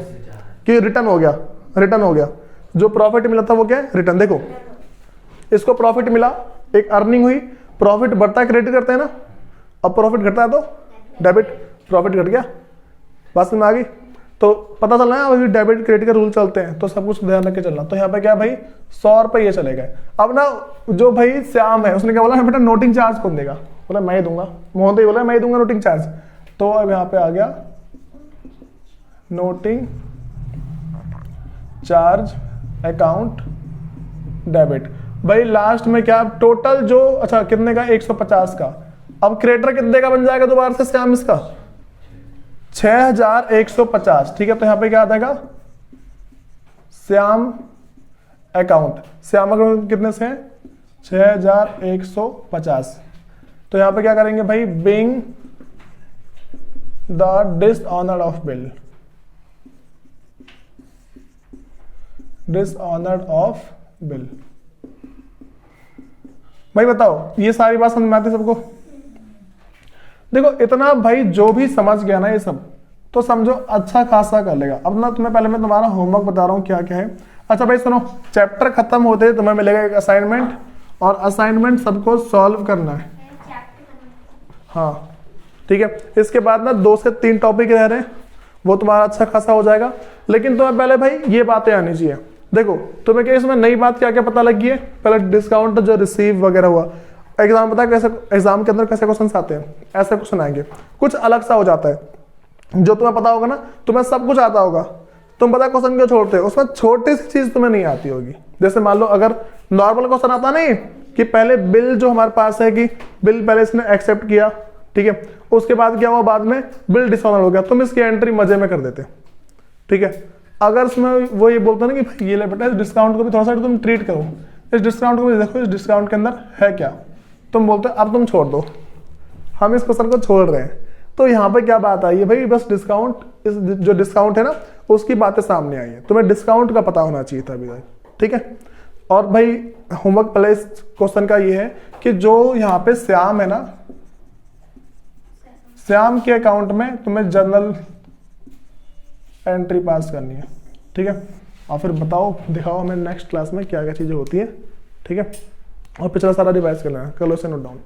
कि रिटर्न हो गया, रिटर्न हो गया। जो प्रॉफिट मिला था वो क्या है, रिटर्न। देखो इसको प्रॉफिट मिला, एक अर्निंग हुई, प्रॉफिट बढ़ता है क्रेडिट करते हैं ना, अब प्रॉफिट घटता है तो डेबिट, प्रॉफिट घट गया। बात में आ गई। तो पता चलना है अभी डेबिट क्रेडिट के रूल चलते हैं, तो सब कुछ ध्यान रख के चलना। तो यहाँ पे क्या भाई 100 रुपए ये चले गए। अब ना जो भाई श्याम है उसने क्या बोला, बेटा नोटिंग चार्ज कौन देगा? बोला मैं ही दूंगा। मोहन तो बोला मैं ही दूंगा नोटिंग चार्ज। तो अब यहाँ पे आ गया नोटिंग चार्ज अकाउंट डेबिट। भाई लास्ट में क्या टोटल जो, अच्छा कितने का, 150 का। अब क्रेडिटर कितने का बन जाएगा दोबारा से श्याम, इसका 6150, ठीक है। तो यहाँ पे क्या आ जाएगा, श्याम अकाउंट, श्याम अकाउंट कितने से है 6150। तो यहाँ पे क्या करेंगे भाई, being the dishonoured of bill, dishonoured of bill. भाई बताओ ये सारी बात समझ में आती है सबको? देखो इतना भाई जो भी समझ गया ना ये सब, तो समझो अच्छा खासा कर लेगा। अब ना तुम्हें पहले मैं तुम्हारा होमवर्क बता रहा हूँ क्या क्या है। अच्छा भाई सुनो, चैप्टर खत्म होते तुम्हें मिलेगा एक असाइनमेंट, और असाइनमेंट सबको सॉल्व करना है। हाँ ठीक है। इसके बाद ना 2 से 3 टॉपिक रह रहे हैं, वो तुम्हारा अच्छा खासा हो जाएगा। लेकिन तुम्हें पहले भाई ये बातें आनी चाहिए। देखो तुम्हें क्या इसमें नई बात क्या क्या पता लगी है, पहले डिस्काउंट जो रिसीव वगैरह हुआ। एग्जाम पता है कैसे, एग्जाम के अंदर कैसे क्वेश्चन आते हैं, ऐसे क्वेश्चन आएंगे, कुछ अलग सा हो जाता है। जो तुम्हें पता होगा ना, तुम्हें सब कुछ आता होगा, तुम पता क्वेश्चन क्यों छोड़ते हो, उसमें छोटी सी चीज तुम्हें नहीं आती होगी। जैसे मान लो अगर नॉर्मल क्वेश्चन आता नहीं कि पहले बिल जो हमारे पास है कि बिल पहले इसने एक्सेप्ट किया, ठीक है, उसके बाद क्या हुआ, बाद में बिल डिसऑनर हो गया, तुम इसकी एंट्री मजे में कर देते, ठीक है। अगर इसमें वो ये बोलते ना कि भाई ये ले बेटा इस डिस्काउंट को भी थोड़ा सा तुम ट्रीट करो, इस डिस्काउंट को भी देखो, इस डिस्काउंट के अंदर है क्या, तुम बोलते अब तुम छोड़ दो, हम इस क्वेश्चन को छोड़ रहे हैं। तो यहाँ पे क्या बात आई है भाई, बस डिस्काउंट, इस जो डिस्काउंट है ना उसकी बातें सामने आई है, तुम्हें डिस्काउंट का पता होना चाहिए था अभी तक, ठीक है। और भाई होमवर्क पहले इस क्वेश्चन का ये है कि जो यहाँ पे श्याम है ना, श्याम के अकाउंट में तुम्हें जर्नल एंट्री पास करनी है, ठीक है। और फिर बताओ, दिखाओ हमें नेक्स्ट क्लास में क्या क्या चीज़ें होती हैं, ठीक है। और पिछला सारा रिवाइज कर लेना, कर लो इसे नोट डाउन।